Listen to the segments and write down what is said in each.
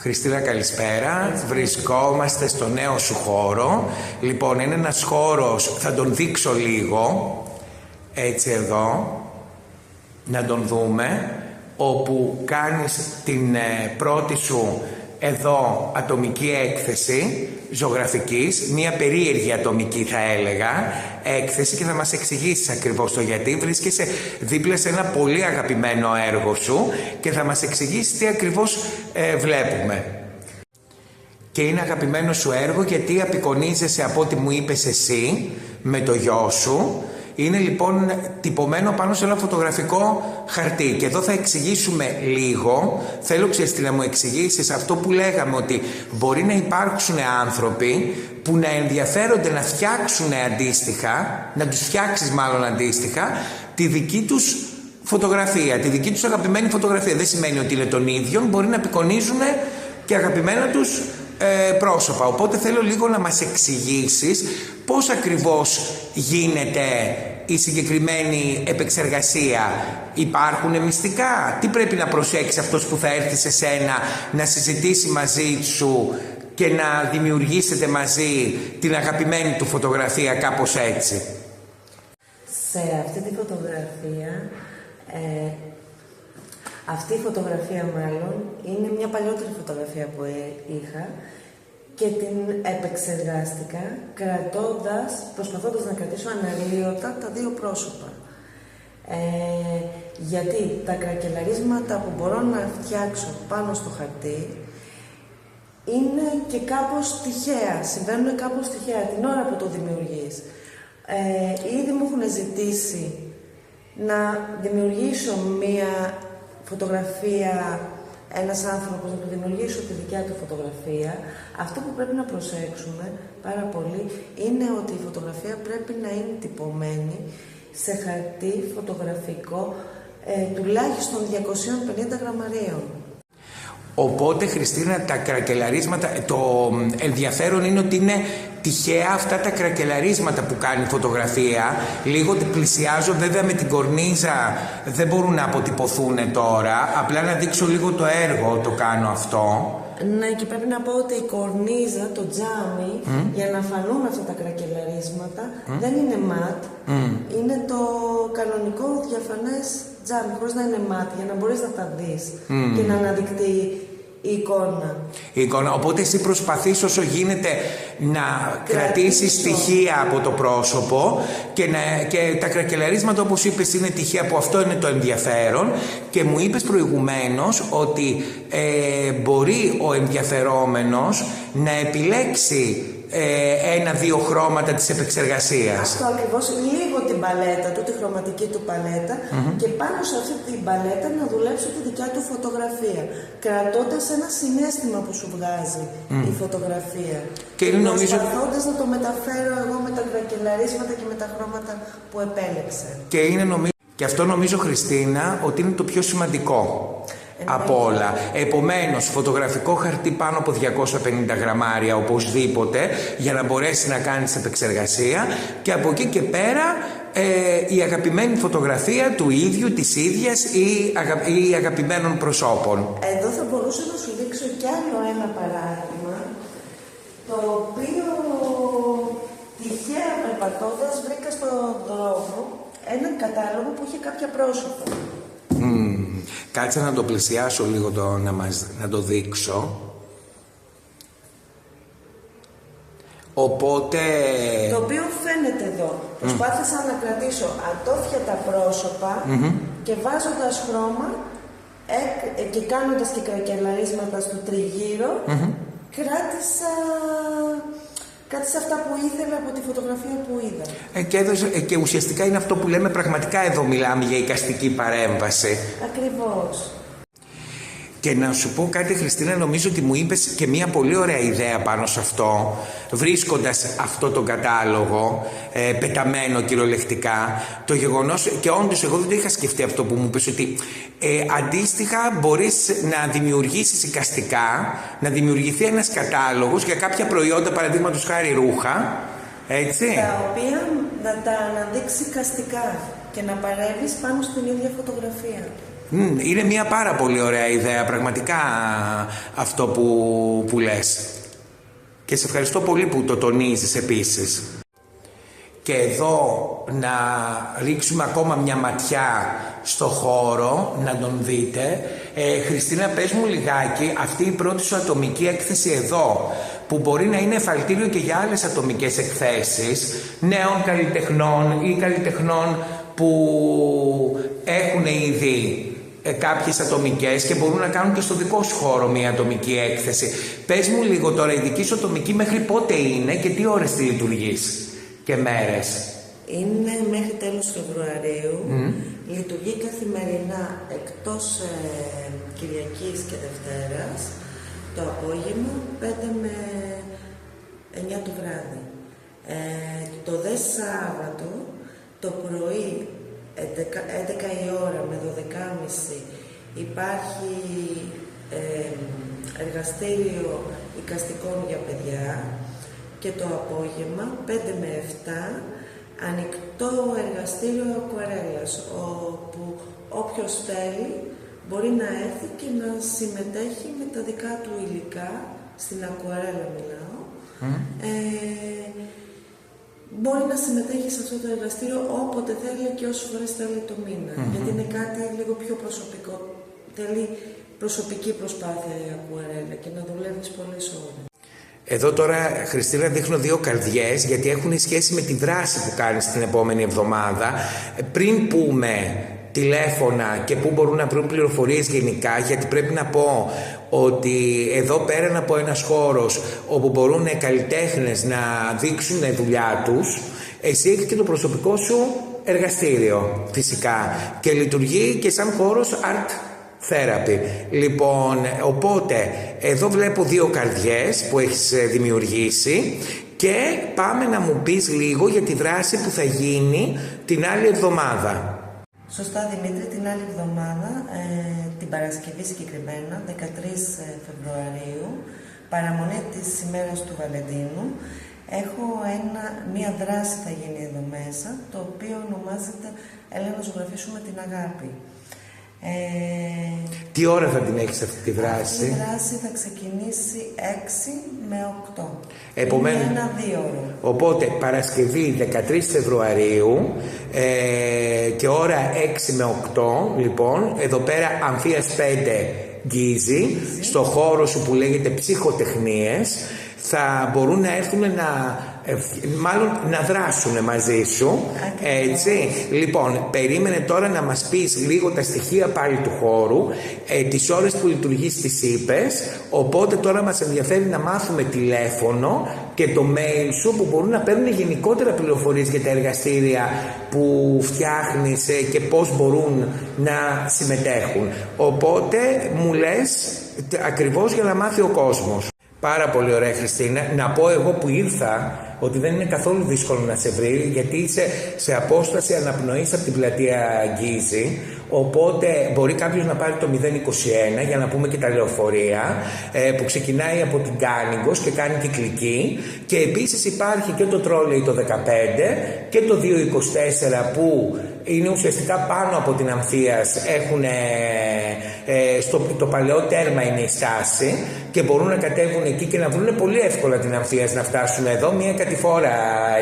Χριστίνα, καλησπέρα. Βρισκόμαστε στο νέο σου χώρο. Λοιπόν, είναι ένας χώρος, θα τον δείξω λίγο, έτσι εδώ, να τον δούμε, όπου κάνεις την πρώτη σου εδώ ατομική έκθεση ζωγραφικής, μια περίεργη ατομική θα έλεγα έκθεση, και θα μας εξηγήσεις ακριβώς το γιατί. Βρίσκεσαι δίπλα σε ένα πολύ αγαπημένο έργο σου και θα μας εξηγήσεις τι ακριβώς βλέπουμε. Και είναι αγαπημένο σου έργο γιατί απεικονίζεσαι, από ό,τι μου είπες εσύ, με το γιο σου. Είναι λοιπόν τυπωμένο πάνω σε ένα φωτογραφικό χαρτί. Και εδώ θα εξηγήσουμε λίγο. Θέλω, ξέρεις τι, να μου εξηγήσεις αυτό που λέγαμε, ότι μπορεί να υπάρξουν άνθρωποι που να ενδιαφέρονται να φτιάξουν αντίστοιχα, να τους φτιάξεις μάλλον αντίστοιχα, τη δική τους φωτογραφία, τη δική τους αγαπημένη φωτογραφία. Δεν σημαίνει ότι είναι των ίδιων, μπορεί να απεικονίζουν και αγαπημένα τους πρόσωπα. Οπότε θέλω λίγο να μας εξηγήσεις πώς ακριβώς γίνεται η συγκεκριμένη επεξεργασία. Υπάρχουν μυστικά? Τι πρέπει να προσέξει αυτός που θα έρθει σε σένα να συζητήσει μαζί σου και να δημιουργήσετε μαζί την αγαπημένη του φωτογραφία, κάπως έτσι? Σε αυτή τη φωτογραφία, αυτή η φωτογραφία μάλλον είναι μια παλιότερη φωτογραφία που είχα και την επεξεργάστηκα προσπαθώντας να κρατήσω αναλύωτα τα δύο πρόσωπα. Γιατί τα κρακελαρίσματα που μπορώ να φτιάξω πάνω στο χαρτί είναι και κάπως τυχαία, συμβαίνουν κάπως τυχαία την ώρα που το δημιουργείς. Ήδη μου έχουν ζητήσει να δημιουργήσω μία φωτογραφία, ένας άνθρωπος να του δημιουργήσω τη δικιά του φωτογραφία. Αυτό που πρέπει να προσέξουμε πάρα πολύ είναι ότι η φωτογραφία πρέπει να είναι τυπωμένη σε χαρτί φωτογραφικό τουλάχιστον 250 γραμμαρίων. Οπότε, Χριστίνα, τα κρακελαρίσματα, το ενδιαφέρον είναι ότι είναι τυχαία αυτά τα κρακελαρίσματα που κάνει η φωτογραφία. Λίγο πλησιάζω, βέβαια με την κορνίζα δεν μπορούν να αποτυπωθούν τώρα. Απλά να δείξω λίγο το έργο, το κάνω αυτό. Ναι, και πρέπει να πω ότι η κορνίζα, το τζάμι, για να φανούν αυτά τα κρακελαρίσματα, δεν είναι ματ. Είναι το κανονικό διαφανές τζάμι, χωρίς να είναι ματ, για να μπορείς να τα δεις και να αναδεικτεί η εικόνα. Οπότε εσύ προσπαθείς όσο γίνεται να κρατήσεις στοιχεία από το πρόσωπο και τα κρακελαρίσματα, όπως είπες, είναι τυχαία, που αυτό είναι το ενδιαφέρον. Και μου είπες προηγουμένως ότι μπορεί ο ενδιαφερόμενος να επιλέξει ένα-δύο χρώματα της επεξεργασίας. Αυτό ακριβώς, λίγο την παλέτα του, τη χρωματική του παλέτα, και πάνω σε αυτή την παλέτα να δουλέψω τη δικιά του φωτογραφία, κρατώντας ένα συναίσθημα που σου βγάζει η φωτογραφία. Και προσπαθώντας να το μεταφέρω εγώ με τα κρακελαρίσματα και με τα χρώματα που επέλεξε. Και αυτό νομίζω, Χριστίνα, ότι είναι το πιο σημαντικό από όλα. Επομένως, φωτογραφικό χαρτί πάνω από 250 γραμμάρια οπωσδήποτε, για να μπορέσει να κάνεις επεξεργασία, και από εκεί και πέρα η αγαπημένη φωτογραφία του ίδιου, της ίδιας ή αγαπημένων προσώπων. Εδώ θα μπορούσα να σου δείξω κι άλλο ένα παράδειγμα, το οποίο τυχαία περπατώντας βρήκα στον δρόμο έναν κατάλογο που είχε κάποια πρόσωπα. Κάτσε να το πλησιάσω λίγο, να το δείξω. Οπότε... Το οποίο φαίνεται εδώ. Προσπάθησα να κρατήσω ατόφια τα πρόσωπα και βάζοντας χρώμα και κάνοντας και κρακελαρίσματα στο τριγύρο, κράτησα αυτά που ήθελα από τη φωτογραφία που είδα. Και ουσιαστικά είναι αυτό που λέμε, πραγματικά εδώ μιλάμε για εικαστική παρέμβαση. Ακριβώς. Και να σου πω κάτι, Χριστίνα, νομίζω ότι μου είπες και μια πολύ ωραία ιδέα πάνω σε αυτό, βρίσκοντας αυτό τον κατάλογο πεταμένο κυριολεκτικά, το γεγονός, και όντως εγώ δεν το είχα σκεφτεί αυτό που μου είπες, ότι αντίστοιχα μπορείς να δημιουργήσεις εικαστικά, να δημιουργηθεί ένας κατάλογος για κάποια προϊόντα, παραδείγματος χάρη ρούχα, έτσι. Τα οποία να τα αναδείξει εικαστικά και να παρέμβεις πάνω στην ίδια φωτογραφία. Είναι μια πάρα πολύ ωραία ιδέα, πραγματικά, αυτό που λες. Και σε ευχαριστώ πολύ που το τονίζεις επίσης. Και εδώ να ρίξουμε ακόμα μια ματιά στο χώρο, να τον δείτε. Χριστίνα, πες μου λιγάκι, αυτή η πρώτη σου ατομική έκθεση εδώ, που μπορεί να είναι εφαλτήριο και για άλλες ατομικές εκθέσεις νέων καλλιτεχνών ή καλλιτεχνών που έχουν ήδη κάποιες ατομικές και μπορούν να κάνουν και στο δικό σου χώρο μια ατομική έκθεση. Πες μου λίγο τώρα, η δική σου ατομική μέχρι πότε είναι και τι ώρες τη λειτουργείς και μέρες? Είναι μέχρι τέλος Φεβρουαρίου. Λειτουργεί καθημερινά εκτός Κυριακής και Δευτέρας, το απόγευμα 5 με 9 το βράδυ. Το δε Σάββατο το πρωί 11 η ώρα με 12.30 υπάρχει εργαστήριο εικαστικών για παιδιά και το απόγευμα 5 με 7 ανοιχτό εργαστήριο ακουαρέλας, όπου όποιος θέλει μπορεί να έρθει και να συμμετέχει με τα δικά του υλικά, στην ακουαρέλα μιλάω, μπορεί να συμμετέχει σε αυτό το εργαστήριο όποτε θέλει και όσες φορές θέλει το μήνα. Γιατί είναι κάτι λίγο πιο προσωπικό. Θέλει προσωπική προσπάθεια η ακουαρέλα και να δουλεύεις πολλές ώρες. Εδώ τώρα, Χριστίνα, δείχνω 2 καρδιές, γιατί έχουν σχέση με τη δράση που κάνεις την επόμενη εβδομάδα. Πριν πούμε τηλέφωνα και πού μπορούν να βρουν πληροφορίες γενικά, γιατί πρέπει να πω ότι εδώ πέραν από ένας χώρος όπου μπορούν καλλιτέχνες να δείξουν δουλειά τους, εσύ έχεις και το προσωπικό σου εργαστήριο φυσικά και λειτουργεί και σαν χώρος art therapy. Λοιπόν, οπότε εδώ βλέπω 2 καρδιές που έχεις δημιουργήσει και πάμε να μου πεις λίγο για τη δράση που θα γίνει την άλλη εβδομάδα. Σωστά, Δημήτρη, την άλλη εβδομάδα, την Παρασκευή συγκεκριμένα, 13 Φεβρουαρίου, παραμονή της ημέρας του Βαλεντίνου, έχω μία δράση θα γίνει εδώ μέσα, το οποίο ονομάζεται «Έλα να ζωγραφίσουμε την αγάπη». Τι ώρα θα την έχεις αυτή τη δράση? Αυτή η δράση θα ξεκινήσει 6 με 8. Επομένως, είναι 1-2 ώρο. Οπότε Παρασκευή 13 Φεβρουαρίου και ώρα 6 με 8, λοιπόν, εδώ πέρα Αμφίας 5 Γκίζη, στο χώρο σου που λέγεται ψυχοτεχνίες, θα μπορούν να έρθουν μάλλον να δράσουν μαζί σου. Έτσι. Λοιπόν, περίμενε τώρα να μας πεις λίγο τα στοιχεία πάλι του χώρου, τις ώρες που λειτουργείς τις είπες, οπότε τώρα μας ενδιαφέρει να μάθουμε τηλέφωνο και το mail σου που μπορούν να παίρνουν γενικότερα πληροφορίες για τα εργαστήρια που φτιάχνεις και πώς μπορούν να συμμετέχουν. Οπότε μου λες ακριβώς για να μάθει ο κόσμος. Πάρα πολύ ωραία, Χριστίνα. Να πω εγώ που ήρθα ότι δεν είναι καθόλου δύσκολο να σε βρει, γιατί είσαι σε απόσταση αναπνοής από την πλατεία Γκίζη, οπότε μπορεί κάποιος να πάρει το 021 για να πούμε και τα λεωφορεία που ξεκινάει από την Κάνιγκος και κάνει κυκλική, και επίσης υπάρχει και το τρόλεϊ το 15 και το 224 που είναι ουσιαστικά πάνω από την Αμφίας, έχουν το παλαιό τέρμα είναι η στάση και μπορούν να κατέβουν εκεί και να βρουν πολύ εύκολα την Αμφίας να φτάσουν εδώ. Μία κατηφόρα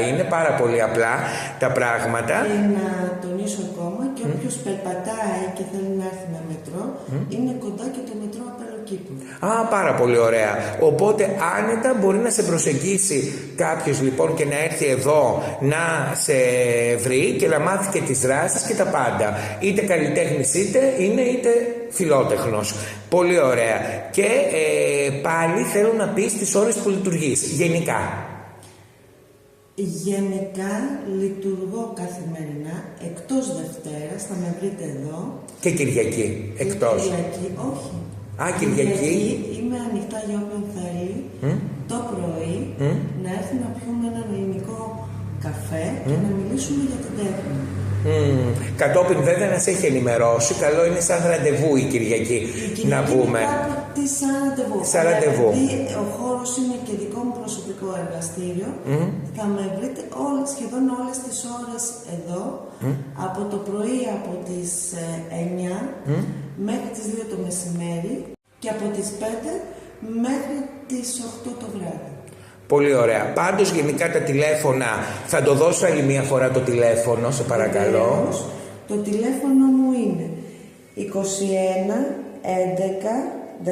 είναι, πάρα πολύ απλά τα πράγματα. Και να τονίσω ακόμα, και όποιος περπατάει και θέλει να έρθει με μετρό, είναι κοντά και το μετρό Απελοκήπου. Πάρα πολύ ωραία. Οπότε άνετα μπορεί να σε προσεγγίσει κάποιος λοιπόν και να έρθει εδώ να σε βρει και να μάθει και τις δράσεις και τα πάντα. Είτε καλλιτέχνης είτε φιλότεχνος. Πολύ ωραία. Και πάλι θέλω να πεις τις ώρες που λειτουργείς γενικά. Γενικά λειτουργώ καθημερινά, εκτός Δευτέρας, θα με βρείτε εδώ. Και Κυριακή, εκτός. Κυριακή, όχι. Κυριακή. Είμαι ανοιχτά για όποιον θέλει, το πρωί, να έρθει να πιούμε έναν ελληνικό καφέ και να μιλήσουμε για την τέχνη. Κατόπιν βέβαια να σε έχει ενημερώσει, καλό είναι σαν ραντεβού η Κυριακή, να πούμε. Τι αυτή σαν ραντεβού. Σαν ραντεβού. Επειδή ο χώρος είναι και δικό μου προσωπικό εργαστήριο, θα με βρείτε σχεδόν όλες τις ώρες εδώ, από το πρωί από τις 9 μέχρι τις 2 το μεσημέρι και από τις 5 μέχρι τις 8 το βράδυ. Πολύ ωραία. Πάντως γενικά τα τηλέφωνα, θα το δώσω άλλη μία φορά το τηλέφωνο, σε παρακαλώ. Το τηλέφωνο μου είναι 21 11 15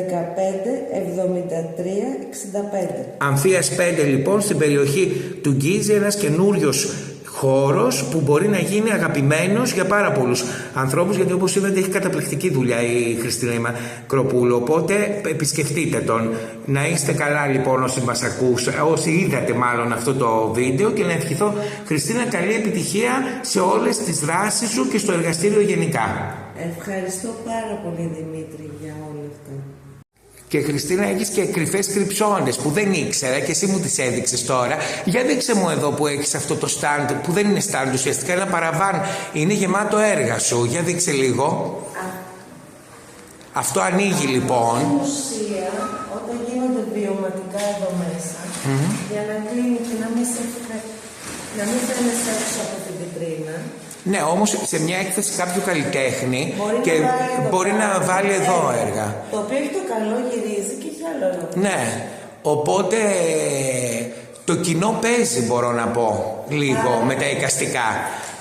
73 65. Αμφίας 5 λοιπόν, στην περιοχή του Γκίζη, ένας καινούριος χώρος που μπορεί να γίνει αγαπημένος για πάρα πολλούς ανθρώπους, γιατί όπως είδατε έχει καταπληκτική δουλειά η Χριστίνα Μακροπούλου, οπότε επισκεφτείτε τον. Να είστε καλά λοιπόν όσοι μας ακούσατε, όσοι είδατε μάλλον αυτό το βίντεο, και να ευχηθώ, Χριστίνα, καλή επιτυχία σε όλες τις δράσεις σου και στο εργαστήριο γενικά. Ευχαριστώ πάρα πολύ, Δημήτρη, για όλα αυτά. Και Χριστίνα, έχεις και κρυφές κρυψώνες που δεν ήξερα και εσύ μου τις έδειξες τώρα. Για δείξε μου εδώ που έχεις αυτό το stand, που δεν είναι stand ουσιαστικά, ένα παραβάν. Είναι γεμάτο έργα σου. Για δείξε λίγο. Αυτό ανοίγει λοιπόν. Στην ουσία, όταν γίνονται βιωματικά εδώ μέσα, για να κλείνει και να μην φαίνεσαι έξω από την βιτρίνα. Ναι, όμως σε μια έκθεση κάποιου καλλιτέχνη μπορεί να βάλει εδώ έργα. Το οποίο έχει το καλό, γυρίζει και έχει άλλο έργο. Ναι, οπότε το κοινό παίζει, μπορώ να πω, λίγο με τα εικαστικά,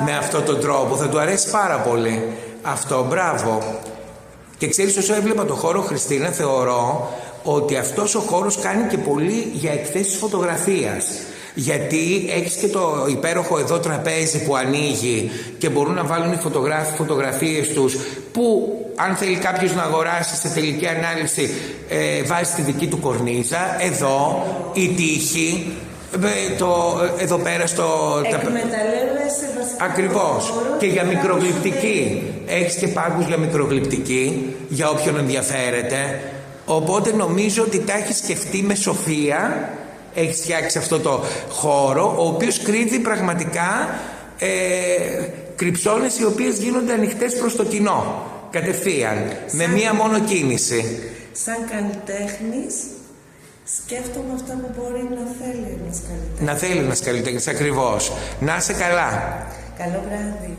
με αυτόν τον τρόπο. Θα του αρέσει πάρα πολύ αυτό, μπράβο. Και ξέρεις, όσο έβλεπα το χώρο, Χριστίνα, θεωρώ ότι αυτός ο χώρος κάνει και πολύ για εκθέσεις φωτογραφίας. Γιατί έχεις και το υπέροχο εδώ τραπέζι που ανοίγει και μπορούν να βάλουν οι φωτογράφοι φωτογραφίες τους, που αν θέλει κάποιος να αγοράσει, σε τελική ανάλυση βάζει τη δική του κορνίζα. Εδώ η τύχη, εδώ πέρα στο... Εκμεταλλεύεσαι βασικά. Ακριβώς. Και για μικρογλυπτική. Έχεις και πάγκους για μικρογλυπτική, για όποιον ενδιαφέρεται. Οπότε νομίζω ότι τα έχεις σκεφτεί με σοφία. Έχεις φτιάξει αυτό το χώρο, ο οποίος κρύβει πραγματικά κρυψώνες οι οποίες γίνονται ανοιχτές προς το κοινό, κατευθείαν, με μία μόνο κίνηση. Σαν καλλιτέχνης, σκέφτομαι αυτά που μπορεί να θέλει ένας καλλιτέχνης. Να θέλει ένας καλλιτέχνης, ακριβώς. Να είσαι καλά. Καλό βράδυ.